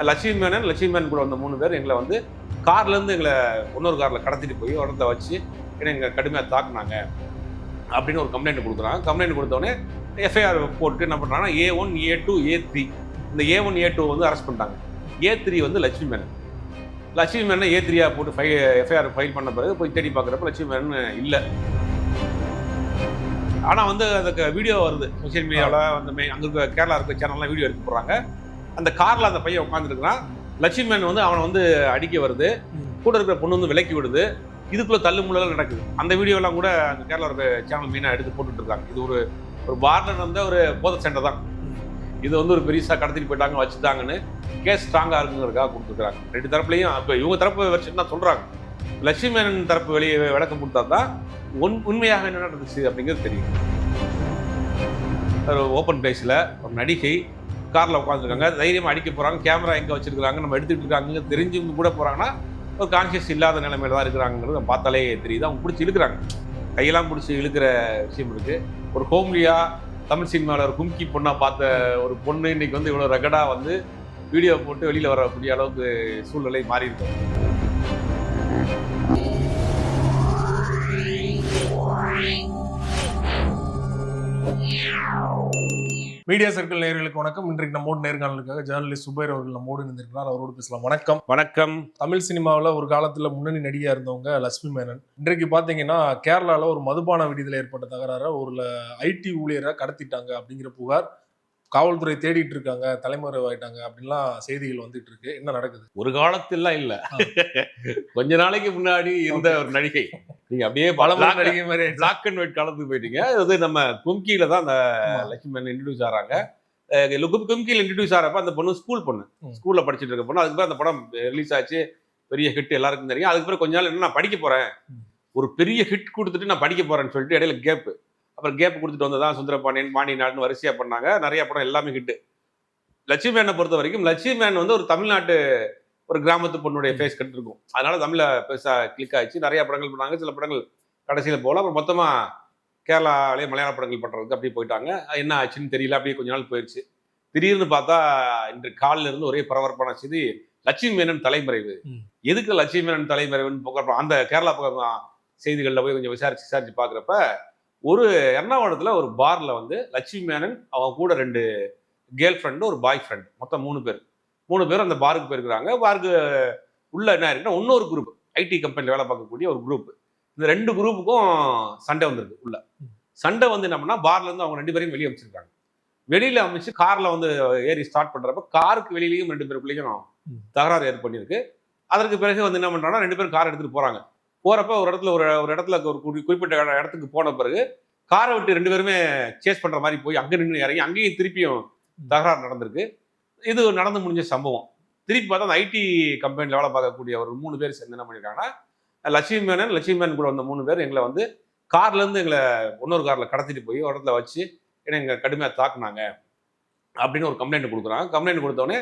லட்சுமி மேனன் கூட வந்த 3 பேர் எங்களை வந்து கார்லேருந்து எங்களை இன்னொரு காரில் கடத்திட்டு போய் இடத்த வச்சு எங்களை கடுமையாக தாக்குனாங்க அப்படின்னு ஒரு கம்ப்ளைண்ட் கொடுக்குறாங்க. கம்ப்ளைண்ட் கொடுத்தோடனே எஃப்ஐஆர் போட்டு என்ன பண்ணுறாங்கன்னா A1, A2, A3 இந்த A1, A2 வந்து அரெஸ்ட் பண்ணிட்டாங்க. A3 வந்து லட்சுமி மேனன் A3 போட்டு எஃப்ஐஆர் ஃபைல் பண்ண பிறகு போய் தேடி பார்க்குறப்ப லட்சுமி மேனன் இல்லை. ஆனால் வந்து அதுக்கு வீடியோ வருது சோசியல் மீடியாவில் வந்து அங்கே இருக்க கேரளா இருக்க சேனல்லாம் வீடியோ எடுத்து போடுறாங்க. அந்த காரில் அந்த பையன் உட்காந்துருக்கிறான். லட்சுமி மேனன் வந்து அவனை வந்து அடிக்க வருது, கூட இருக்கிற பொண்ணு வந்து விலக்கி விடுது. இதுக்குள்ளே தள்ளுமுள்ளலாம் நடக்குது. அந்த வீடியோலாம் கூட அந்த கேரளா இருக்க சேனல் மீனாக எடுத்து போட்டுட்டு இருக்காங்க. இது ஒரு பார்ல நடந்த ஒரு போதை சண்டை தான். இது வந்து ஒரு பெருசாக கடத்திட்டு போயிட்டாங்க வச்சுட்டாங்கன்னு கேஸ் ஸ்ட்ராங்காக இருக்குங்கிறதுக்காக கொடுத்துருக்காங்க. 2 தரப்புலையும். இப்போ இவங்க தரப்பு வச்சு என்ன சொல்கிறாங்க, லட்சுமி மேனன் தரப்பு வெளியே விளக்கம் கொடுத்தா தான் உண்மையாக என்ன நடந்துச்சு அப்படிங்கிறது தெரியும். ஒரு ஓப்பன் பிளேஸில் ஒரு நடிகை காரில் உட்காந்துருக்காங்க, தைரியமாக அடிக்க போகிறாங்க, கேமரா எங்கே வச்சுருக்காங்க, நம்ம எடுத்துகிட்டு இருக்காங்க தெரிஞ்சவங்க கூட போகிறாங்கன்னா ஒரு கான்சியஸ் இல்லாத நிலைமையில தான் இருக்கிறாங்கிறது பார்த்தாலே தெரியுது. அவங்க பிடிச்சி இழுக்கிறாங்க, கையெல்லாம் பிடிச்சி இழுக்கிற விஷயம் இருக்குது. ஒரு ஹோம்லியாக தமிழ் சினிமாவில் ஒரு கும்கி பொண்ணாக பார்த்த ஒரு பொண்ணு இன்றைக்கி வந்து இவ்வளோ ரகடாக வந்து வீடியோ போட்டு வெளியில் வரக்கூடிய அளவுக்கு சூழ்நிலை மாறி இருக்கும். மீடியா சர்க்கிள் நேயர்களுக்கு வணக்கம். இன்றைக்கு நம்மோடு நேர்காணலுக்காக ஜேர்னலிஸ்ட் சுபைர் அவர்கள் நம்மோடு இருந்திருக்கிறார். அவரோடு பேசலாம். வணக்கம். வணக்கம். தமிழ் சினிமாவில் ஒரு காலத்தில் முன்னணி நடிகையா இருந்தவங்க லட்சுமி மேனன். இன்றைக்கு பார்த்தீங்கன்னா கேரளாவில் ஒரு மதுபான விடுதியில் ஏற்பட்ட தகராறு ஒரு ஐடி ஊழியரை கடத்திட்டாங்க அப்படிங்கிற புகார். காவல்துறை தேடிட்டு இருக்காங்க, தலைமறைவாயிட்டாங்க அப்படின்லாம் செய்திகள் வந்துட்டு இருக்கு. என்ன நடக்குது? ஒரு காலத்திலாம் இல்ல, கொஞ்ச நாளைக்கு முன்னாடி இருந்த ஒரு நடிகை. நீங்க அப்படியே பல நடிகை மாதிரி பிளாக் அண்ட் ஒயிட் காலத்துக்கு போயிட்டீங்க. அது நம்ம கும்கியில தான் அந்த லட்சுமி மேனன் இன்ட்ரடியூஸ் ஆறாங்க. கும்கியில் இன்ட்ரடியூஸ் ஆறப்ப அந்த பொண்ணு ஸ்கூல்ல படிச்சுட்டு இருக்க பொண்ணு. அதுக்கு அந்த படம் ரிலீஸ் ஆச்சு, பெரிய ஹிட், எல்லாருக்கும் தெரியும். அதுக்கு பிறகு கொஞ்ச நாள் என்ன, நான் படிக்க போறேன், ஒரு பெரிய ஹிட் கொடுத்துட்டு நான் படிக்க போறேன்னு சொல்லிட்டு இடையில கேப். அப்புறம் கேப் கொடுத்துட்டு வந்ததான் சுந்தரபாண்டியன், பாண்டி நாடுன்னு வரிசையா பண்ணாங்க. நிறைய படம் எல்லாமே ஹிட்டு. லட்சுமி மேனனை பொறுத்த வரைக்கும் லட்சுமி மேனன் வந்து ஒரு தமிழ்நாட்டு ஒரு கிராமத்து பொண்ணுடைய ஃபேஸ் கட்டு இருக்கும். அதனால தமிழ்ல பெருசா கிளிக் ஆயிடுச்சு. நிறைய படங்கள் பண்ணாங்க. சில படங்கள் கடைசியில் போகல. அப்புறம் மொத்தமா கேரளாலேயே மலையாள படங்கள் பண்றதுக்கு அப்படியே போயிட்டாங்க. என்ன ஆச்சுன்னு தெரியல. அப்படியே கொஞ்ச நாள் போயிடுச்சு. திடீர்னு பார்த்தா இன்று காலில இருந்து ஒரே பரபரப்பான செய்தி, லட்சுமி மேனன் தலைமறைவு. எதுக்கு லட்சுமி மேனன் தலைமறைவுன்னு அந்த கேரளா பக்கம் செய்திகளில் போய் கொஞ்சம் விசாரிச்சு பார்க்குறப்ப ஒரு எர்ணாகுளத்துல ஒரு பார்ல வந்து லட்சுமி மேனன் அவங்க கூட 2 கேர்ள் ஃப்ரெண்டு, ஒரு பாய் ஃப்ரெண்ட், மொத்தம் 3 பேர் அந்த பாருக்கு போயிருக்கிறாங்க. பாருக்கு உள்ள என்ன இருக்குன்னா இன்னொரு குரூப், ஐடி கம்பெனியில் வேலை பார்க்கக்கூடிய ஒரு குரூப். இந்த 2 குரூப்புக்கும் சண்டை வந்திருக்கு. உள்ள சண்டை வந்து என்ன பண்ணா, பார்ல இருந்து அவங்க 2 பேரையும் வெளியே அமைச்சிருக்காங்க. வெளியில அமைச்சு கார்ல வந்து ஏறி ஸ்டார்ட் பண்றப்ப காருக்கு வெளியிலையும் 2 பேருக்குள்ளேயும் தகராறு ஏற்பட்டிருக்கு. அதற்கு பிறகு வந்து என்ன பண்றாங்கன்னா 2 பேரும் கார் எடுத்துட்டு போறாங்க. போறப்ப ஒரு இடத்துல ஒரு குறிப்பிட்ட இடத்துக்கு போன பிறகு காரை விட்டு 2 பேருமே சேஸ் பண்ற மாதிரி போய் அங்க நின்று இறங்கி அங்கேயும் திருப்பியும் தகராறு நடந்திருக்கு. இது நடந்து முடிஞ்ச சம்பவம். திருப்பி பார்த்தா அந்த ஐடி கம்பெனியில் வேலை பார்க்கக்கூடிய ஒரு 3 பேர் சேர்ந்து என்ன பண்ணியிருக்காங்கன்னா, லட்சுமி மேனன் கூட வந்த 3 பேர் எங்களை வந்து கார்ல இருந்து எங்களை இன்னொரு கார்ல கடத்திட்டு போய் இடத்துல வச்சு எங்களை கடுமையாக தாக்குனாங்க அப்படின்னு ஒரு கம்ப்ளைண்ட் கொடுக்குறாங்க. கம்ப்ளைண்ட் கொடுத்தோடனே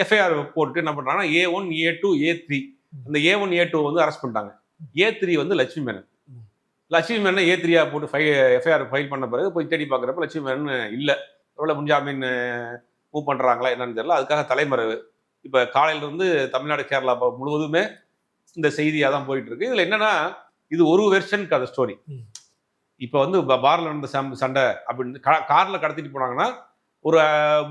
எஃப்ஐஆர் போட்டு என்ன பண்றாங்கன்னா A1, A2, A3 இந்த A1, A2 வந்து அரெஸ்ட் பண்ணிட்டாங்க. A3 வந்து லட்சுமி மேனன் A3 போட்டு எஃப்ஐஆர் ஃபைல் பண்ண பிறகு போய் தேடி பார்க்குறப்ப லட்சுமி மேனன் இல்லை. எவ்வளோ முன்ஜாமீன் மூவ் பண்ணுறாங்களா என்னன்னு தெரியல. அதுக்காக தலைமறைவு. இப்போ காலையிலேருந்து தமிழ்நாடு கேரளா முழுவதுமே இந்த செய்தியாக தான் போயிட்டு இருக்கு. இதில் என்னன்னா, இது ஒரு வெர்ஷனுக்கு அந்த ஸ்டோரி. இப்போ வந்து பார்ல நடந்த சண்டை அப்படின்னு காரில் கடத்திட்டு போனாங்கன்னா ஒரு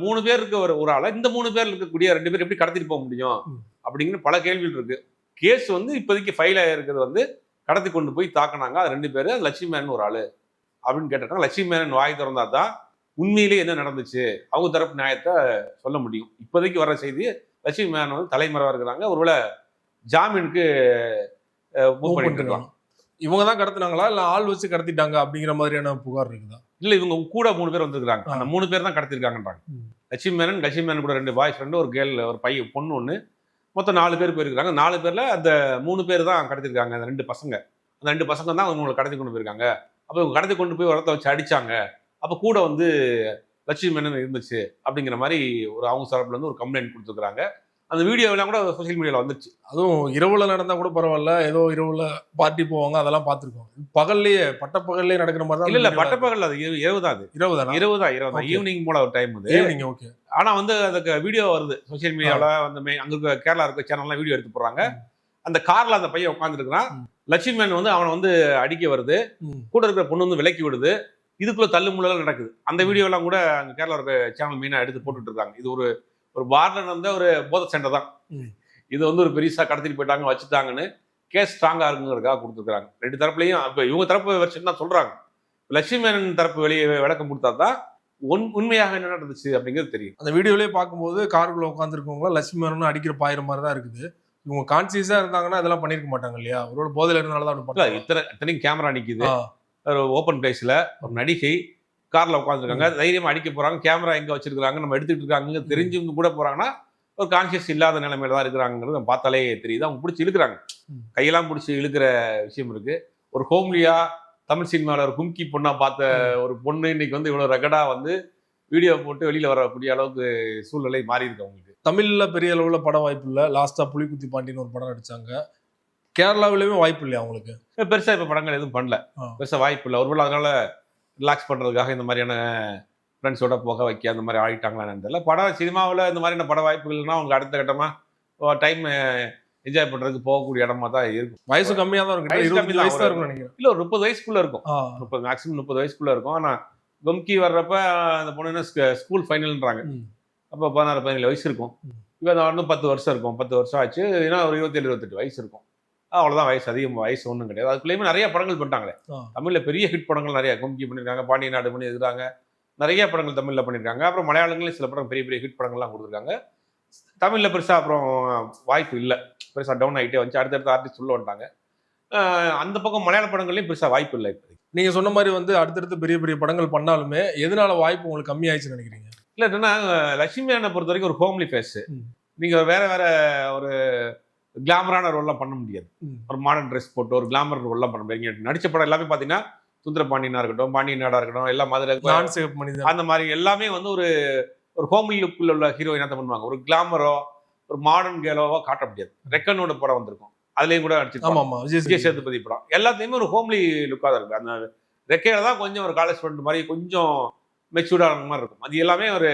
3 பேர் இருக்க ஒரு ஆளை இந்த 3 பேர் இருக்கக்கூடிய 2 பேர் எப்படி கடத்திட்டு போக முடியும் அப்படிங்கிற பல கேள்விகள் இருக்கு. கேஸ் வந்து இப்போதைக்கு ஃபைல் ஆகிருக்கிறது வந்து கடத்தி கொண்டு போய் தாக்கினாங்க. அது 2 பேர், லட்சுமி மேனன் ஒரு ஆளு அப்படின்னு கேட்டிருக்காங்க. லட்சுமி மேனன் வாய் திறந்தா தான் உண்மையிலேயே என்ன நடந்துச்சு, அவங்க தரப்பு நியாயத்தை சொல்ல முடியும். இப்போதைக்கு வர செய்தி லட்சுமி மேனன் வந்து தலைமறைவா இருக்கிறாங்க. ஒருவேளை ஜாமீனுக்கு மூவ் பண்ணிட்டு இருக்காங்க. இவங்க தான் கடத்தினாங்களா இல்ல ஆள் வச்சு கடத்திட்டாங்க அப்படிங்கிற மாதிரியான புகார் இருக்குதா? இல்ல, இவங்க கூட 3 பேர் வந்திருக்காங்க. அந்த 3 பேர் தான் கடத்திருக்காங்கன்றாங்க. லட்சுமி மேனன் கூட 2 பாய் ஃப்ரெண்டு, ஒரு கேர்ள், ஒரு பையன், பொண்ணு ஒன்று, மொத்தம் 4 பேர் போயிருக்காங்க. 4 பேர்ல அந்த 3 பேர் தான் கடத்திருக்காங்க. அந்த 2 பசங்க, அந்த 2 பசங்க தான் அவங்களை கடத்தி கொண்டு போயிருக்காங்க. அப்போ இவங்க கடத்தி கொண்டு போய் இடத்த வச்சு அடிச்சாங்க. அப்போ கூட வந்து லட்சுமி மேனன் இருந்துச்சு அப்படிங்கிற மாதிரி ஒரு அவங்க தரப்புல இருந்து ஒரு கம்ப்ளைண்ட் கொடுத்துருக்காங்க. அந்த வீடியோ எல்லாம் கூட சோசியல் மீடியால வந்துருச்சு. அதுவும் இரவுல நடந்தா கூட பரவாயில்ல, ஏதோ இரவுல பார்ட்டி போவாங்க, அதெல்லாம் பார்த்திருக்கோம். பகல்லேயே பட்டப்பகல்லேயே நடக்கிற மாதிரி தான் இல்ல அந்த வீடியோல பட்டப்பகல் அது இரவு தான் அது. இரவு தானா? இரவு தான் Okay. ஈவினிங் போல ஒரு டைம் அது. ஈவினிங். ஓகே. ஆனா வந்து அதுக்கு வீடியோ வருது சோசியல் மீடியால. அந்த அங்க இருக்க கேரளா இருக்க சேனல்லாம் வீடியோ எடுத்து போடுறாங்க. அந்த கார்ல அந்த பையன் உட்காந்துருக்கான். லட்சுமணன் வந்து அவனை வந்து அடிக்க வருது. கூட இருக்கிற பொண்ணு வந்து விலக்கி விடுது. இதுக்குள்ள தள்ளுமுள்ளலாம் நடக்குது. அந்த வீடியோ எல்லாம் கூட அங்க கேரளா இருக்க சேனல் மீனா எடுத்து போட்டுட்டு இருக்காங்க. இது ஒரு ஒரு பார்ல நடந்த ஒரு போதை சண்டை தான். இது வந்து ஒரு பெருசா கடத்திட்டு போயிட்டாங்க வச்சுட்டாங்கன்னு கேஸ் ஸ்ட்ராங்கா இருக்குங்கிறதுக்காக கொடுத்துருக்காங்க. ரெண்டு தரப்புலையும் அப்ப இவங்க தரப்பு வெர்ஷன் தான் சொல்றாங்க. லட்சுமணன் தரப்பு வெளியே விளக்கம் கொடுத்தா தான் உண்மையாக என்ன நடந்துச்சு அப்படிங்கிறது தெரியும். அந்த வீடியோலயே பார்க்கும்போது காருக்குள்ள உட்காந்துருக்கவங்க லட்சுமி மேனனும் அடிக்கிற பாயிற மாதிரி தான் இருக்குது. இவங்க கான்சியஸா இருந்தாங்கன்னா இதெல்லாம் பண்ணிருக்க மாட்டாங்க இல்லையா? ஒருவேளை போதையில இருந்தாலும் தான் அப்படி இல்ல பண்ணாங்க. இத்தனையும் கேமரா நிக்குது. ஒரு ஓப்பன் பிளேஸ்ல ஒரு நடிகை கார்ல உட்காந்துருக்காங்க. தைரியமா அடிக்க போறாங்க. கேமரா எங்க வச்சிருக்காங்க, நம்ம எடுத்துட்டு இருக்காங்க தெரிஞ்சு கூட போறாங்கன்னா ஒரு கான்சியஸ் இல்லாத நிலைமையில தான் இருக்கிறாங்கிறது நம்ம பார்த்தாலே தெரியுது. அவங்க பிடிச்சி இழுக்கிறாங்க. கையெல்லாம் பிடிச்சி இழுக்கிற விஷயம் இருக்கு. ஒரு ஹோம்லியா தமிழ் சினிமாவில் ஒரு கும்கி பொண்ணா பார்த்த ஒரு பொண்ணு இன்னைக்கு வந்து இவ்வளவு ரெகடா வந்து வீடியோ போட்டு வெளியில வரக்கூடிய அளவுக்கு சூழ்நிலை மாறி இருக்கு அவங்களுக்கு. தமிழ்ல பெரிய அளவுல பட வாய்ப்பு இல்ல. லாஸ்டா புலிக்குத்தி பாண்டின்னு ஒரு படம் நடிச்சாங்க. கேரளாவிலுமே வாய்ப்பு இல்லையா அவங்களுக்கு? பெருசா இப்ப படங்கள் எதுவும் பண்ணல. பெருசா வாய்ப்பு இல்லை. ஒருவேளை அதனால ரிலாக்ஸ் பண்றதுக்காக இந்த மாதிரியான ஃப்ரெண்ட்ஸோட போக வைக்க அந்த மாதிரி ஆகிட்டாங்களான்னு தெரியல. படம் சினிமாவில் இந்த மாதிரியான பட வாய்ப்புகள்னா அவங்க அடுத்த கட்டமா டைம் என்ஜாய் பண்றதுக்கு போகக்கூடிய இடமா தான் இருக்கும். வயசு கம்மியா தான் இருக்கு. 20 வயசு தான் இருக்கும் நினைக்கிறேன். இல்ல ஒரு 30 வயசுக்குள்ள இருக்கும். 30 மேக்ஸிமம் 30 வயசுக்குள்ள இருக்கும். ஆனா கும்கி வர்றப்ப அந்த பொண்ணு ஸ்கூல் ஃபைனல்ன்றாங்க. அப்போ 16-17 வயசு இருக்கும். இப்போ அந்த வந்து 10 வருஷம் இருக்கும். 10 வருஷம் ஆச்சு. ஏன்னா ஒரு 27-28 வயசு இருக்கும். அவ்வளவுதான் வயசு. அதிகம் வயசு ஒன்றும் கிடையாது. அதுக்குள்ளேயுமே நிறைய படங்கள் பண்ணிட்டாங்களே. தமிழ்ல பெரிய ஹிட் படங்கள் நிறைய கும்கி பண்ணியிருக்காங்க, பாண்டிய நாடு பண்ணி இருக்கிறாங்க, நிறைய படங்கள் தமிழ்ல பண்ணியிருக்காங்க. அப்புறம் மலையாளங்களே சில படம் பெரிய பெரிய ஹிட் படங்கள்லாம் கொடுத்துருக்காங்க. தமிழ்ல பெருசா அப்புறம் வாய்ப்பு இல்லை. பெருசா டவுன் ஆகிட்டே வந்துச்சு. அடுத்தடுத்த ஆர்டிஸ்ட் உள்ள வந்துட்டாங்க. அந்த பக்கம் மலையாள படங்கள்லயும் பெருசா வாய்ப்பு இல்லை. இப்போ நீங்க சொன்ன மாதிரி வந்து அடுத்தடுத்து பெரிய பெரிய படங்கள் பண்ணாலுமே எதனால வாய்ப்பு உங்களுக்கு கம்மி ஆயிடுச்சுன்னு நினைக்கிறீங்க? இல்ல என்னன்னா லட்சுமி மேனனை பொறுத்த வரைக்கும் ஒரு ஹோம்லி ஃபேஸ். நீங்க வேற வேற ஒரு கிளாமரான ரோல்லாம் பண்ண முடியாது. ஒரு மாடர்ன் ட்ரெஸ் போட்டு ஒரு கிளாமர் ரோல்லாம் பண்ண முடியாது. நடிச்ச படம் எல்லாமே பாத்தீங்கன்னா சுந்தர பாண்டியனா இருக்கட்டும், பாண்டிய நாடா இருக்கட்டும், எல்லாம் மதுரை அந்த மாதிரி எல்லாமே வந்து ஒரு ஒரு ஹோம்லி லுக்கில் உள்ள ஹீரோயினா தான் பண்ணுவாங்க. ஒரு கிளாமரோ ஒரு மாடர்ன் கேலோவோ காட்ட முடியாது. ரெக்கனோட படம் வந்திருக்கும், அதுலயும் கூட நடிச்சிருப்பாங்க. விஜய் சேதுபதி படம் எல்லாத்தையுமே ஒரு ஹோம்லி லுக்கா தான் இருக்கு. அந்த ரெக்கையில தான் கொஞ்சம் ஒரு காலேஜ் ஸ்டூடெண்ட் மாதிரி கொஞ்சம் மெச்சூர்டான மாதிரி இருக்கும். அது எல்லாமே ஒரு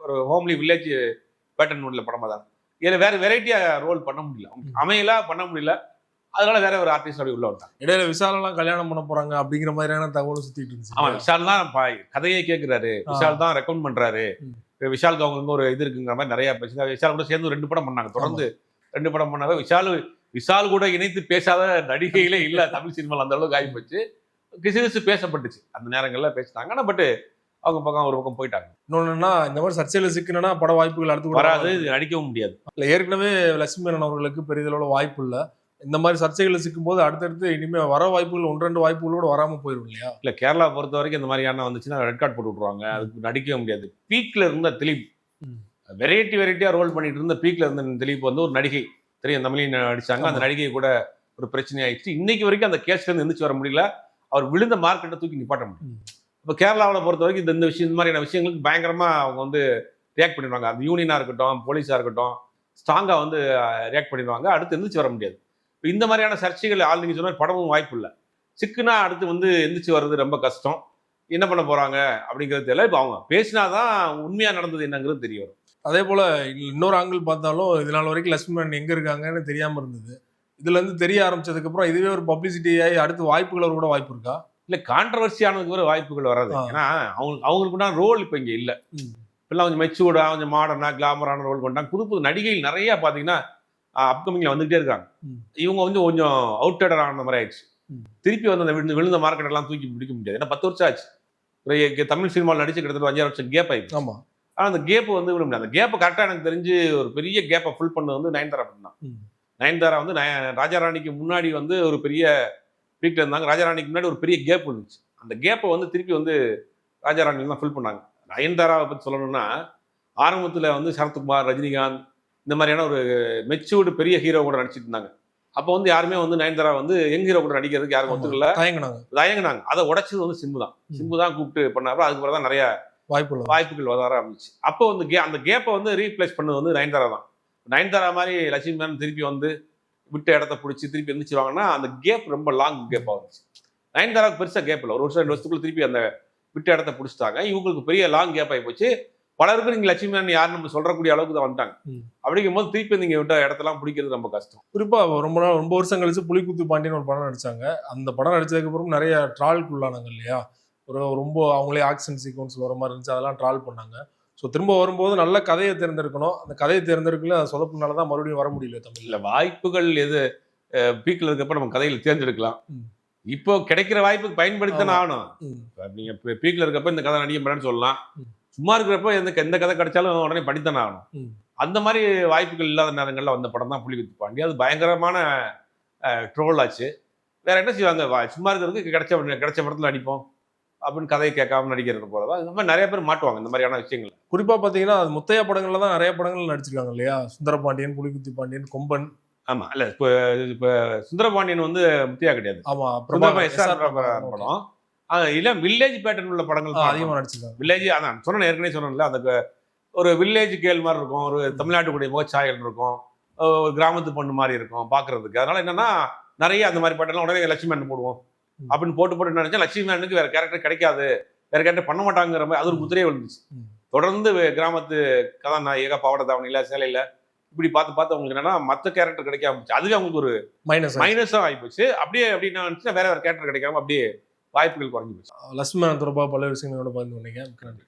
ஒரு ஹோம்லி வில்லேஜ் பேட்டர்ன் உள்ள படமா தான். இதுல வேற வெரைட்டியா ரோல் பண்ண முடியல, பண்ண முடியல. அதனால வேற ஒரு ஆர்டிஸ்ட் அப்படி உள்ள வந்தாங்க. இடையில விஷாலெல்லாம் கல்யாணம் பண்ண போறாங்க அப்படிங்கிற மாதிரியான தகவலும் சுத்திட்டு இருந்துச்சு. ஆமா, விஷால் தான் கதையை கேட்கிறாரு, விஷால் தான் ரெக்கமெண்ட் பண்றாரு. விஷாலுக்கு அவங்க ஒரு இது இருக்குங்கிற மாதிரி நிறைய பேசுறாங்க. விஷால் கூட சேர்ந்து 2 படம் பண்ணாங்க. தொடர்ந்து 2 படம் பண்ணாங்க. விஷால் கூட இணைத்து பேசாத நடிகைகளே இல்ல தமிழ் சினிமாவில். அந்த அளவுக்கு ஆகி போச்சு. கிசு பேசப்பட்டுச்சு அந்த நேரங்கள்ல பேசினாங்க. ஆனா பட் அவங்க பக்கம் ஒரு பக்கம் போயிட்டாங்க. இன்னொன்னா இந்த மாதிரி சர்ச்சையில சிக்கணும்னா பட வாய்ப்புகள் அடுத்து வராது, நடிக்கவும் முடியாது. இல்ல ஏற்கனவே லட்சுமி மேனன் அவர்களுக்கு பெரிதளவுல வாய்ப்பு இல்ல. இந்த மாதிரி சர்ச்சைகளை சிக்கும் போது அடுத்தடுத்து இனிமே வர வாய்ப்புகள் 1-2 வாய்ப்புகளோட வராம போயிடும் இல்லையா? இல்ல கேரளா பொறுத்த வரைக்கும் இந்த மாதிரியான வந்துச்சுன்னா ரெட் கார்டு போட்டு விட்டுருவாங்க. அதுக்கு நடிக்கவே முடியாது. பீக்ல இருந்த திலீப் வெரைட்டியா ரோல் பண்ணிட்டு இருந்த பீக்ல இருந்த திலீப் வந்து ஒரு நடிகை தெரியும், தமிழையும் நடிச்சாங்க. அந்த நடிகை கூட ஒரு பிரச்சனை ஆயிடுச்சு. இன்னைக்கு வரைக்கும் அந்த கேஸ்ல இருந்து எந்திரிச்சு வர முடியல. அவர் விழுந்த மார்க்கெட்டை தூக்கி நிப்பாட்ட முடியும். இப்போ கேரளாவில் பொறுத்த வரைக்கும் இந்த விஷயம், இந்த மாதிரியான விஷயங்களுக்கு பயங்கரமா அவங்க வந்து ரியாக்ட் பண்ணிடுவாங்க. அந்த யூனியனா இருக்கட்டும், போலீஸா இருக்கட்டும், ஸ்ட்ராங்கா வந்து ரியாக்ட் பண்ணிடுவாங்க. அடுத்து எந்திரிச்சு வர முடியாது. இப்போ இந்த மாதிரியான சர்ச்சைகள் நீங்க சொன்ன படமும் வாய்ப்பு இல்லை. சிக்குனா அடுத்து வந்து எந்திரிச்சு வர்றது ரொம்ப கஷ்டம். என்ன பண்ண போறாங்க அப்படிங்கிறது தெரியல. இப்போ அவங்க பேசினாதான் உண்மையா நடந்தது என்னங்கிறது தெரிய வரும். அதே போல இன்னொரு ஆங்கிள் பார்த்தாலும் இதனால வரைக்கும் லட்சுமி மேனன் எங்க இருக்காங்கன்னு தெரியாம இருந்தது. இதுல இருந்து தெரிய ஆரம்பிச்சதுக்கு அப்புறம் இதுவே ஒரு பப்ளிசிட்டி ஆகி அடுத்து வாய்ப்புகள் கூட வாய்ப்பு இருக்கா? இல்ல கான்ட்ரவர்சியானதுக்கு வர வாய்ப்புகள் வராது. ஏன்னா அவங்களுக்கு ரோல் இப்ப இங்க இல்ல. இப்பெல்லாம் கொஞ்சம் மெச்சூர்டா, கொஞ்சம் மாடர்னா, கிளாமரான ரோல் கொண்டாங்க. புது புது நடிகைகள் நிறைய பாத்தீங்கன்னா அப்கமிங்ல வந்துகிட்டே இருக்காங்க. இவங்க வந்து கொஞ்சம் அவுட்டேடர் ஆன மாதிரி ஆயிடுச்சு. திருப்பி வந்து அந்த விழுந்த மார்க்கெட் எல்லாம் தூக்கி பிடிக்க முடியாது. ஏன்னா 10 வருஷம் ஆச்சு. தமிழ் சினிமாவில் நடிச்சு கிட்டத்தட்ட 5-6 வருஷம் கேப் ஆயிடுச்சு. ஆமா. ஆனா அந்த கேப் வந்து விட முடியாது. அந்த கேப்பை கரெக்டா எனக்கு தெரிஞ்சு ஒரு பெரிய கேப்பை ஃபுல் பண்ணது வந்து நயன்தாரா தான். நயன்தாரா வந்து ராஜாராணிக்கு முன்னாடி வந்து ஒரு பெரிய பீக்ல இருந்தாங்க. ராஜாராணிக்கு முன்னாடி ஒரு பெரிய கேப் இருந்துச்சு. அந்த கேப்பை வந்து திருப்பி வந்து ராஜாராணி தான் ஃபில் பண்ணாங்க. நயன்தாராவை பற்றி சொல்லணும்னா ஆரம்பத்தில் வந்து சரத்குமார், ரஜினிகாந்த் இந்த மாதிரியான ஒரு மெச்சூர்டு பெரிய ஹீரோ கூட நடிச்சிட்டு இருந்தாங்க. அப்போ வந்து யாருமே வந்து நயன்தாரா வந்து யங் ஹீரோ கூட நடிக்கிறதுக்கு யாரும் ஒத்துக்கல, தயங்கினாங்க. அதை உடைச்சது வந்து சிம்பு தான் கூப்பிட்டு பண்ணாரு. அதுக்கு தான் நிறைய வாய்ப்புகள் வர ஆரம்பிச்சு. அப்போ வந்து அந்த கேப்பை வந்து ரீப்ளேஸ் பண்ணது வந்து நயன்தாரா தான். நயன்தாரா மாதிரி லட்சுமி மேனன் திருப்பி வந்து விட்ட இடத்த பிடிச்சி திருப்பி எந்திரிச்சிருவாங்கன்னா அந்த கேப் ரொம்ப லாங் கேப்பாக இருந்துச்சு. நயன்தாராவுக்கு பெருசாக கேப் இல்லை, 1 வருஷம் 2 வருஷத்துக்குள்ள திருப்பி அந்த விட்ட இடத்த பிடிச்சிட்டாங்க. இவங்களுக்கு பெரிய லாங் கேப் ஆகி போச்சு. பலருக்கு நீங்க லட்சுமி மேனன் யாருன்னு நம்ம சொல்றக்கூடிய அளவுக்கு தான் வந்துட்டாங்க. அப்படிங்கும் போது திருப்பி நீங்க விட்ட இடத்தெல்லாம் பிடிக்கிறது ரொம்ப கஷ்டம். குறிப்பா ரொம்ப வருஷம் கழிச்சு புலிக்குத்து பாண்டியன் ஒரு படம் நடிச்சாங்க. அந்த படம் நடிச்சதுக்கு அப்புறம் நிறைய ட்ரால்குள்ளானாங்க இல்லையா? ரொம்ப அவங்களே ஆக்ஷன் சீக்வன்ஸ் வர மாதிரி இருந்துச்சு, அதெல்லாம் ட்ரால் பண்ணாங்க. ஸோ திரும்ப வரும்போது நல்ல கதையை தேர்ந்தெடுக்கணும். அந்த கதையை தேர்ந்தெடுக்கல சொதப்புனால தான் மறுபடியும் வர முடியல தமிழ்ல. வாய்ப்புகள் எது பீக்கில் இருக்கப்ப நம்ம கதையில் தேர்ந்தெடுக்கலாம். இப்போ கிடைக்கிற வாய்ப்புக்கு பயன்படுத்தினா ஆகணும். நீங்க பீக்கில் இருக்கப்ப இந்த கதை நடிக்க மாட்டேன்னு சொல்லலாம். சும்மா இருக்கிறப்ப எந்த கதை கிடைச்சாலும் உடனே படித்தானே ஆகணும். அந்த மாதிரி வாய்ப்புகள் இல்லாத நேரங்களில் வந்த படம் தான் புலிக்குத்து பாண்டி. அது பயங்கரமான ட்ரோல் ஆச்சு. வேற என்ன செய்வாங்க, சும்மா இருக்கிறதுக்கு கிடைச்ச படத்தில் நடிப்போம் அப்படின்னு கதையை கேட்காம நடிக்கிறது போலதான் இந்த மாதிரி நிறைய பேர் மாட்டுவாங்க இந்த மாதிரியான விஷயங்கள். குறிப்பா பாத்தீங்கன்னா அது முத்தையா படங்கள்ல தான் நிறைய படங்கள் நடிச்சிருக்காங்க இல்லையா? சுந்தரபாண்டியன், புலிக்குத்தி பாண்டியன், கொம்பன். ஆமா, இல்ல இப்ப சுந்தரபாண்டியன் வந்து முத்தையா கிடையாது. ஆமா, படம். இல்ல வில்லேஜ் பேட்டர்ன் உள்ள படங்கள் அதிகமா நடிச்சிருக்காங்க. வில்லேஜ் அதான் சொன்ன ஏற்கனவே சொன்னேன்ல, அந்த ஒரு வில்லேஜ் கேள் மாதிரி இருக்கும், ஒரு தமிழ்நாட்டுக்குடைய முகச்சாயல் இருக்கும், ஒரு கிராமத்து பொண்ணு மாதிரி இருக்கும் பாக்குறதுக்கு. அதனால என்னன்னா நிறைய அந்த மாதிரி பாட்டெல்லாம் உடனே லட்சுமி மேனன் போடுவோம் அப்படின்னு போட்டு நினைச்சா லட்சுமி மேனனுக்கு வேற கேரக்டர் கிடைக்காது, வேற கேரக்டர் பண்ண மாட்டாங்கிற மாதிரி அது ஒரு முத்திரையே விழுந்துச்சு. தொடர்ந்து கிராமத்து கதாநாயக பாவட தாவணியில சேலையில இப்படி பார்த்து அவங்களுக்கு என்னன்னா மற்ற கேரக்டர் கிடைக்காம போச்சு. அதுவே அவங்களுக்கு ஒரு மைனஸா ஆயிப்போச்சு. அப்படியே அப்படின்னு நினைச்சுன்னா வேற கேரக்டர் கிடைக்காம அப்படியே வாய்ப்புகள் குறைஞ்சு போச்சு. லட்சுமி மேனன் தொடர்பாக பல விஷயங்களோட பகிர்ந்து கொண்டீங்க. நன்றி.